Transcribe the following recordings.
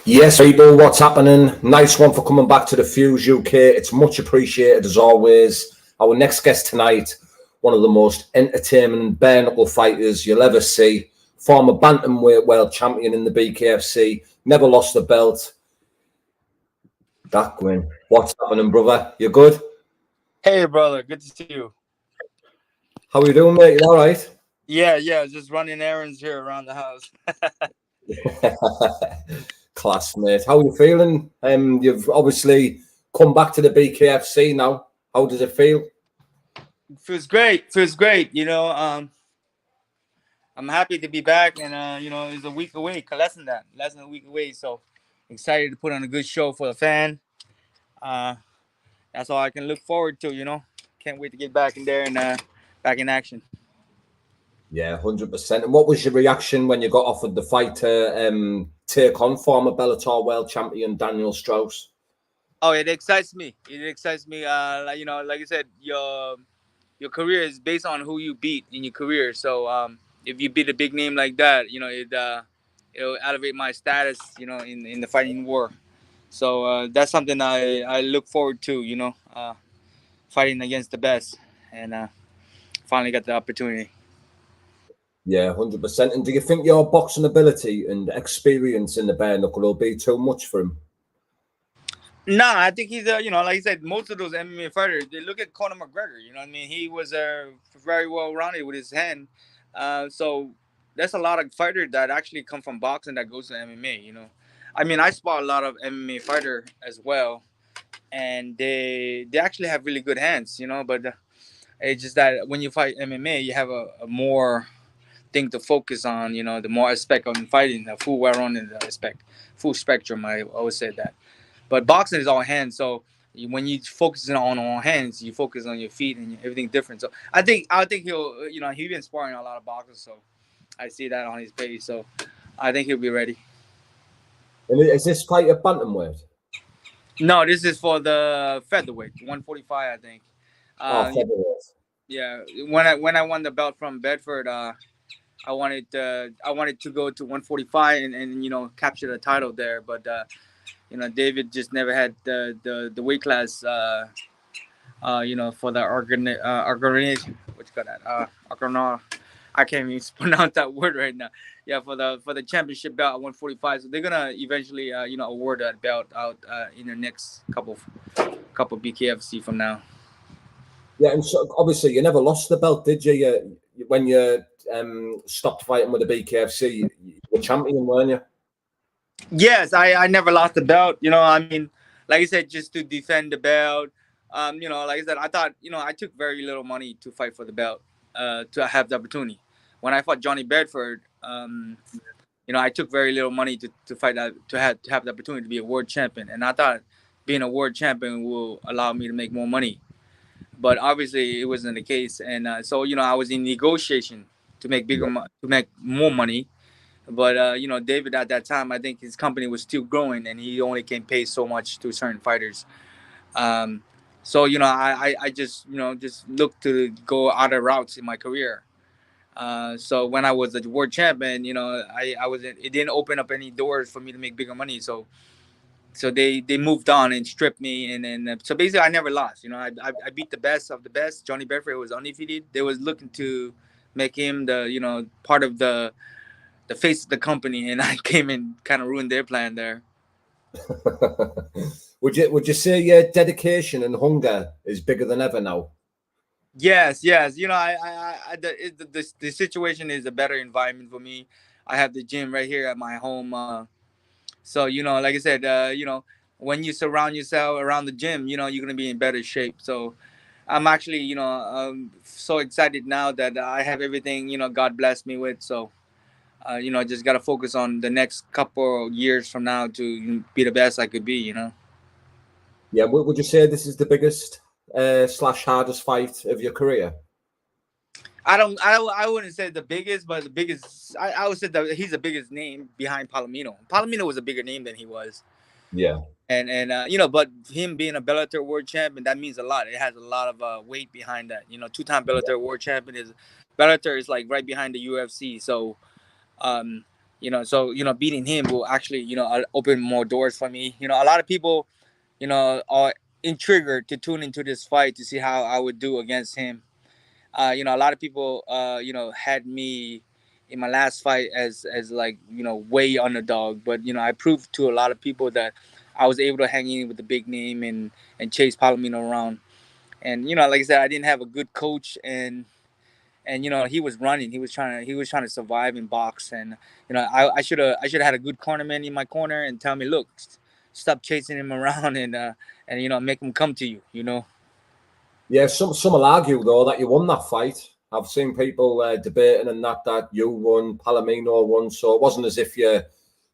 Yes, people, what's happening? Nice one for coming back to the Fuse UK. It's much appreciated as always. Our next guest tonight, one of the most entertaining bare knuckle fighters you'll ever see. Former bantamweight world champion in the BKFC, never lost the belt. Dat Nguyen, what's happening, brother? You good? Hey, brother. Good to see you. How are you doing, mate? You all right? Yeah. Just running errands here around the house. Class, mate. How are you feeling? You've obviously come back to the BKFC now. How does it feel? Feels great. Feels great. I'm happy to be back, and it's a week away. Less than a week away. So excited to put on a good show for the fan. Uh, that's all I can look forward to. Can't wait to get back in there and back in action. Yeah, 100%. And what was your reaction when you got offered the fight to take on former Bellator world champion Daniel Strauss? Oh, it excites me. It excites me. Like I said, your career is based on who you beat in your career. So if you beat a big name like that, it'll elevate my status, in the fighting war. So that's something I look forward to, fighting against the best, and finally got the opportunity. Yeah, 100%. And do you think your boxing ability and experience in the bare knuckle will be too much for him? Nah, I think he's like I said, most of those MMA fighters, they look at Conor McGregor. You know what I mean? He was very well rounded with his hand. So there's a lot of fighters that actually come from boxing that goes to MMA. I mean, I spot a lot of MMA fighter as well, and they actually have really good hands. But it's just that when you fight MMA, you have a more thing to focus on. The more aspect on fighting, the full well-rounded aspect, full spectrum. I always say that. But boxing is all hands, so when you focus on all hands, you focus on your feet and everything different. So I think he'll, he's been sparring a lot of boxers, so I see that on his page. So I think he'll be ready. And is this fight a bantamweight? No, this is for the featherweight, 145, I think. Oh, Yeah, featherweight. yeah. When I won the belt from Bedford, I wanted to go to 145 and capture the title there, but David just never had the weight class. For the organization, what you call that? I can't even pronounce that word right now. Yeah, for the championship belt at 145. So they're gonna eventually, award that belt out in the next couple BKFC from now. Yeah, and so obviously you never lost the belt, did you? When you stopped fighting with the BKFC, you were champion, weren't you? Yes, I never lost the belt. I mean, like I said, just to defend the belt. Like I said, I thought, I took very little money to fight for the belt, to have the opportunity. When I fought Johnny Bedford, I took very little money to fight that to have the opportunity to be a world champion, and I thought being a world champion will allow me to make more money. But obviously, it wasn't the case, and so I was in negotiation to make to make more money. But David at that time, I think his company was still growing, and he only can pay so much to certain fighters. Um, so I just looked to go other routes in my career. So when I was a world champion, I wasn't. It didn't open up any doors for me to make bigger money. So they moved on and stripped me, and then so basically I never lost. I beat the best of the best. Johnny Bedford was undefeated. They was looking to make him the part of the face of the company, and I came and kind of ruined their plan there. Would you say your dedication and hunger is bigger than ever now? Yes. The situation is a better environment for me. I have the gym right here at my home. So like I said, when you surround yourself around the gym, you're gonna be in better shape. So I'm actually, so excited now that I have everything, God blessed me with. So just gotta focus on the next couple of years from now to be the best I could be. Yeah, would you say this is the biggest slash hardest fight of your career? I wouldn't say the biggest, but the biggest. I would say that he's the biggest name behind Palomino. Palomino was a bigger name than he was, Yeah. and but him being a Bellator world champion, that means a lot. It has a lot of weight behind that. Two-time Bellator world champion is Bellator is like right behind the UFC. So, um, So beating him will actually open more doors for me. A lot of people are intrigued to tune into this fight to see how I would do against him. A lot of people had me in my last fight as like way underdog, but I proved to a lot of people that I was able to hang in with the big name and chase Palomino around. And like I said, I didn't have a good coach, and he was running. He was trying to survive in box, and I should have had a good cornerman in my corner and tell me, look, stop chasing him around and make him come to you. Yeah, some will argue though that you won that fight. I've seen people debating and that you won, Palomino won, so it wasn't as if you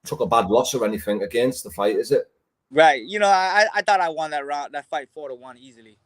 took a bad loss or anything against the fight, is it? Right. I thought I won that fight 4-1 easily.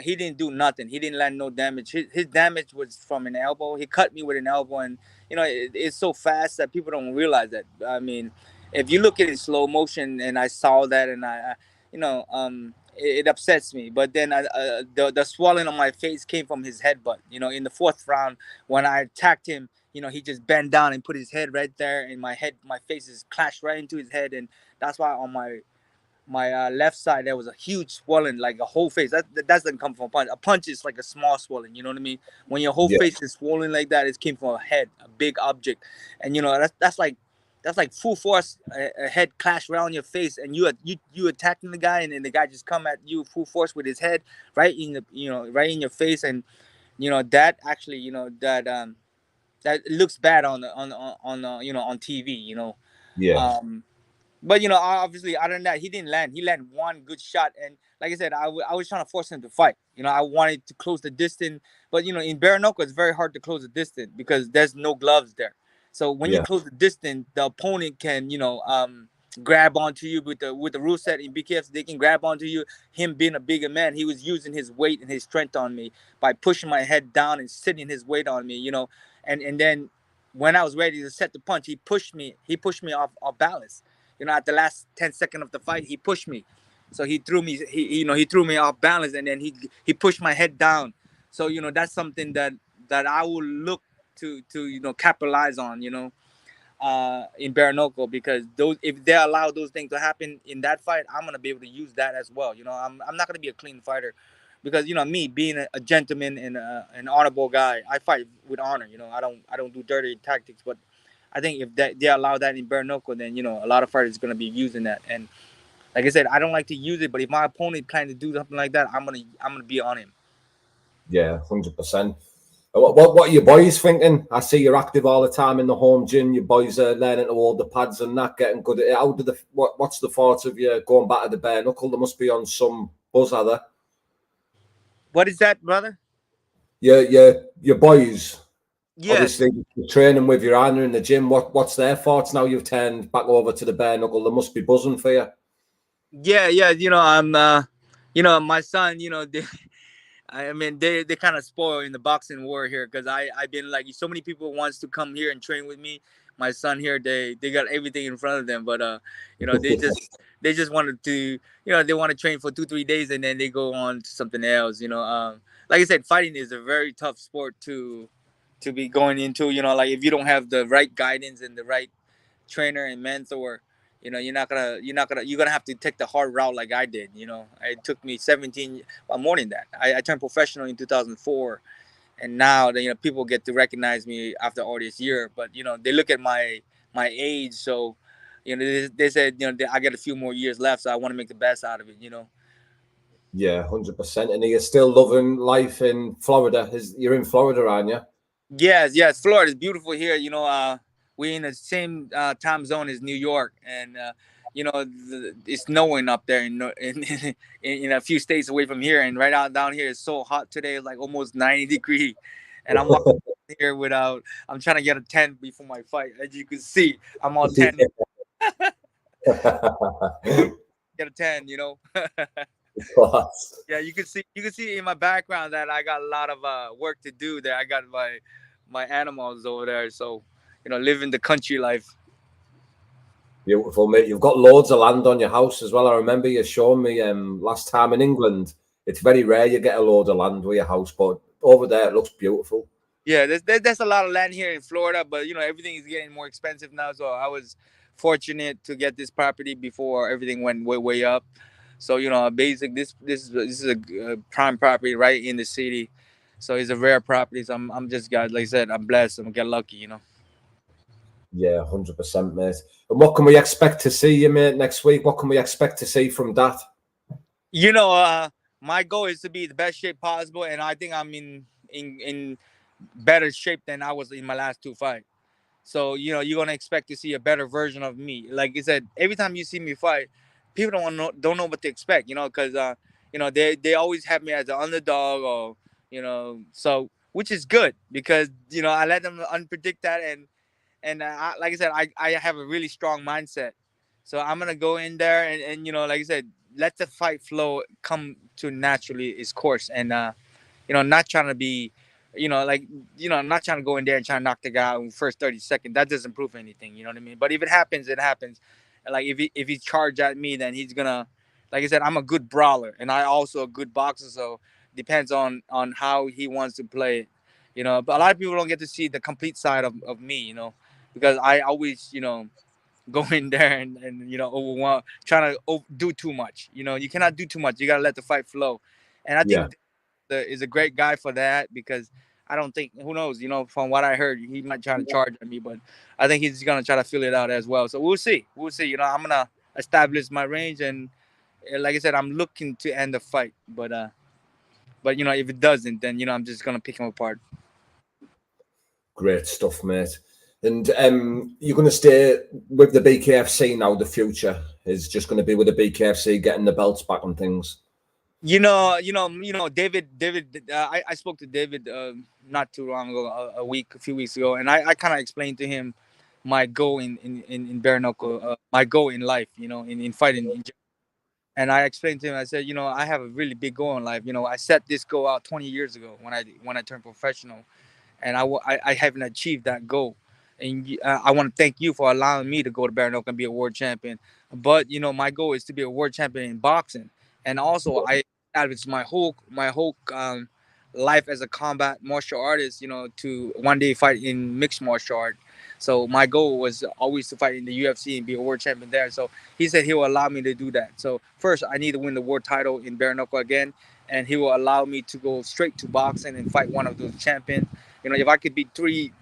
He didn't do nothing. He didn't land no damage. His damage was from an elbow. He cut me with an elbow, and it's so fast that people don't realize that. I mean, if you look at it in slow motion, and I saw that, and it upsets me. But then the swelling on my face came from his headbutt. In the fourth round when I attacked him, he just bent down and put his head right there, and my face is clashed right into his head, and that's why on my left side there was a huge swelling, like a whole face. That doesn't come from a punch. A punch is like a small swelling, you know what I mean? When your whole Yeah. face is swollen like that, it came from a head, a big object. And that's like full force, a head clash around your face, and you attacking the guy, and then the guy just come at you full force with his head right in the right in your face. And that actually that looks bad on the on TV. Yeah. But obviously, other than that, he didn't land. He landed one good shot, and like I said, I was trying to force him to fight. I wanted to close the distance, but in bare knuckle, it's very hard to close the distance because there's no gloves there. So when you Yeah. close the distance, the opponent can grab onto you with the rule set in BKFC. They can grab onto you. Him being a bigger man, he was using his weight and his strength on me by pushing my head down and sitting his weight on me. And then when I was ready to set the punch, he pushed me. He pushed me off balance. At the last 10 seconds of the fight, he pushed me. So he threw me, he threw me off balance, and then he pushed my head down. So, that's something that I will look to capitalize on, in bare knuckle, because if they allow those things to happen in that fight, I'm going to be able to use that as well. I'm not going to be a clean fighter because, me being a gentleman and an honorable guy, I fight with honor. I don't do dirty tactics, but I think if they allow that in bare knuckle, then a lot of fighters are gonna be using that. And like I said, I don't like to use it, but if my opponent planning to do something like that, I'm gonna be on him. Yeah, 100%. What are your boys thinking? I see you're active all the time in the home gym. Your boys are learning to hold the pads and that, getting good at it. What's the thoughts of you going back to the bare knuckle? There must be on some buzz, are there? What is that, brother? Your boys. Yes. Obviously, you're training with your honor in the gym. What's their thoughts now you've turned back over to the bare knuckle? They must be buzzing for you. Yeah. I'm. My son. I mean, they kind of spoil in the boxing war here because I've been like so many people wants to come here and train with me. My son here, they got everything in front of them, but they just wanted to they want to train for 2-3 days and then they go on to something else. Like I said, fighting is a very tough sport to be going into. Like if you don't have the right guidance and the right trainer and mentor, you're gonna have to take the hard route like I did. It took me 17, well, more than that. I turned professional in 2004, and now people get to recognize me after all this year. But they look at my age, so they said I got a few more years left, so I want to make the best out of it. Yeah, 100%. And are you still loving life in Florida? You're in Florida, aren't you? Yes. Florida is beautiful here. We're in the same time zone as New York, and it's snowing up there in a few states away from here. And right out down here, it's so hot today. It's like almost 90 degrees, and I'm walking here without. I'm trying to get a tent before my fight. As you can see, I'm all tan. Get a tan, Yeah, you can see in my background that I got a lot of work to do there. I got my animals over there, so living the country life. Beautiful, mate. You've got loads of land on your house as well. I remember you showing me last time in England. It's very rare you get a load of land with your house, but over there it looks beautiful. Yeah, there's a lot of land here in Florida, but everything is getting more expensive now. So I was fortunate to get this property before everything went way up. So basic this is a prime property right in the city. So it's a rare property. So I'm just got like I said, I'm blessed. I'm get lucky. Yeah, 100%, mate. And what can we expect to see you, mate, next week? What can we expect to see from that? You know, my goal is to be the best shape possible, and I think I'm in better shape than I was in my last two fights. So you're gonna expect to see a better version of me. Like I said, every time you see me fight, people don't know what to expect. Because they always have me as an underdog, or so which is good because I let them unpredict that, and like I said, I have a really strong mindset. So I'm gonna go in there and like I said, let the fight flow come to naturally its course, and not trying to be, like, not trying to go in there and try to knock the guy out in the first 30 seconds. That doesn't prove anything, you know what I mean? But if it happens, it happens. And like if he charge at me, then he's gonna, like I said, I'm a good brawler and I also a good boxer, so depends on how he wants to play it. But a lot of people don't get to see the complete side of me, because I always, go in there and overwhelm, trying to do too much. You cannot do too much. You gotta let the fight flow. And I Yeah. think is a great guy for that because I don't think who knows, from what I heard, he might try to charge at me, but I think he's gonna try to fill it out as well. So we'll see. We'll see. I'm gonna establish my range and like I said, I'm looking to end the fight. But if it doesn't, then I'm just gonna pick him apart. Great stuff, mate. And you're going to stay with the BKFC now. The future is just going to be with the BKFC, getting the belts back and things. David. I spoke to David not too long ago, a few weeks ago, and I kind of explained to him my goal in bare knuckle, my goal in life, in fighting. And I explained to him, I said, I have a really big goal in life. I set this goal out 20 years ago when I turned professional, and I haven't achieved that goal. And I want to thank you for allowing me to go to bare knuckle and be a world champion. But my goal is to be a world champion in boxing, and also I established my whole life as a combat martial artist. To one day fight in mixed martial art. So my goal was always to fight in the UFC and be a world champion there. So he said he will allow me to do that. So first, I need to win the world title in bare knuckle again, and he will allow me to go straight to boxing and fight one of those champions. If I could be three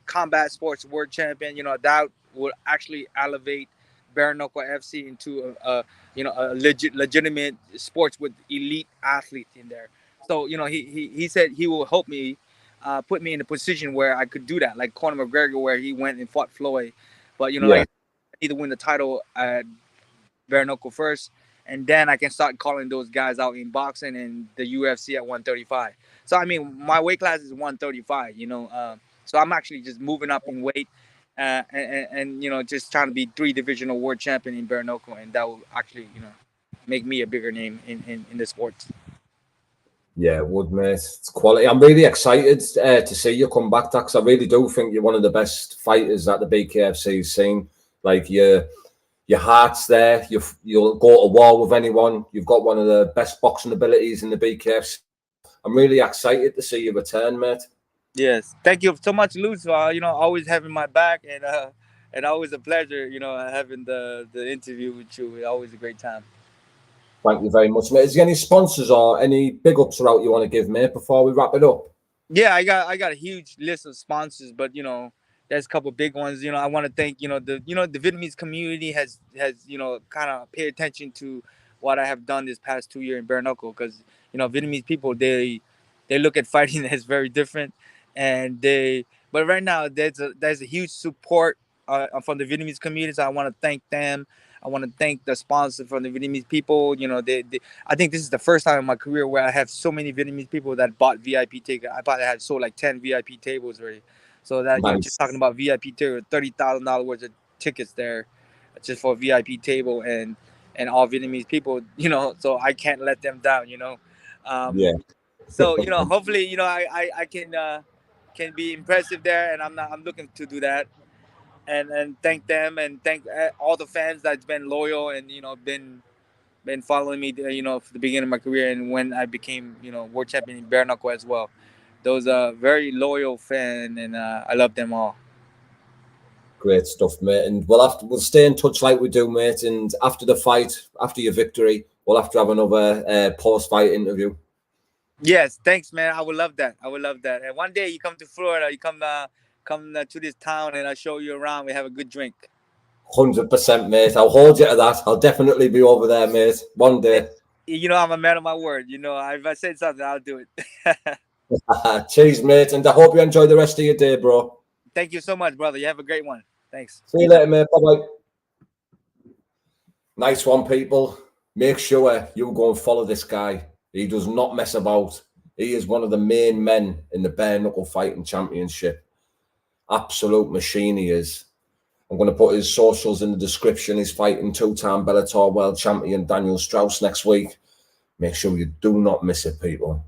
combat sports world champion, that would actually elevate bare knuckle FC into a legitimate sports with elite athletes in there. So he said he will help me, put me in a position where I could do that, like Conor McGregor, where he went and fought Floyd. But like Yeah. I need to win the title at bare knuckle first, and then I can start calling those guys out in boxing and the UFC at 135. So I mean, my weight class is 135. So I'm actually just moving up in weight, and just trying to be three divisional world champion in bare knuckle, and that will actually make me a bigger name in the sports. Yeah, it would, mate. It's quality. I'm really excited to see you come back, because I really do think you're one of the best fighters that the BKFC's seen. Like your heart's there. You'll go to war with anyone. You've got one of the best boxing abilities in the BKFC. I'm really excited to see you return, mate. Yes, thank you so much, Luz, for always having my back, and always a pleasure, having the interview with you. It's always a great time. Thank you very much, mate. Is there any sponsors or any big ups or out you want to give, mate, before we wrap it up? Yeah, I got a huge list of sponsors, but there's a couple big ones. I want to thank the Vietnamese community has kind of pay attention to what I have done this past 2 year in bare knuckle, because Vietnamese people, they look at fighting as very different, and but right now there's a huge support from the Vietnamese community. So I want to thank them. I want to thank the sponsor from the Vietnamese people. I think this is the first time in my career where I have so many Vietnamese people that bought VIP tickets. I probably had sold like 10 VIP tables already. So that just Nice. talking about VIP table, $30,000 worth of tickets there, just for a VIP table, and all Vietnamese people. So I can't let them down. Yeah. So hopefully I can be impressive there, and I'm looking to do that, and thank them, and thank all the fans that's been loyal and been following me, from the beginning of my career, and when I became, world champion in bare knuckle as well. those very loyal fan, and I love them all. Great stuff, mate. And we'll stay in touch like we do, mate. And after the fight, after your victory, we'll have to have another post-fight interview. Yes, thanks, man. I would love that. I would love that. And one day you come to Florida, you come to this town, and I'll show you around. We have a good drink. 100%, mate. I'll hold you to that. I'll definitely be over there, mate. One day. You know, I'm a man of my word. You know, if I said something, I'll do it. Cheers, mate. And I hope you enjoy the rest of your day, bro. Thank you so much, brother. You have a great one. Thanks. See you later, mate. Bye-bye. Nice one, people. Make sure you go and follow this guy. He does not mess about. He is one of the main men in the bare knuckle fighting championship. Absolute machine he is. I'm going to put his socials in the description. He's fighting two-time Bellator world champion Daniel Strauss next week. Make sure you do not miss it, people.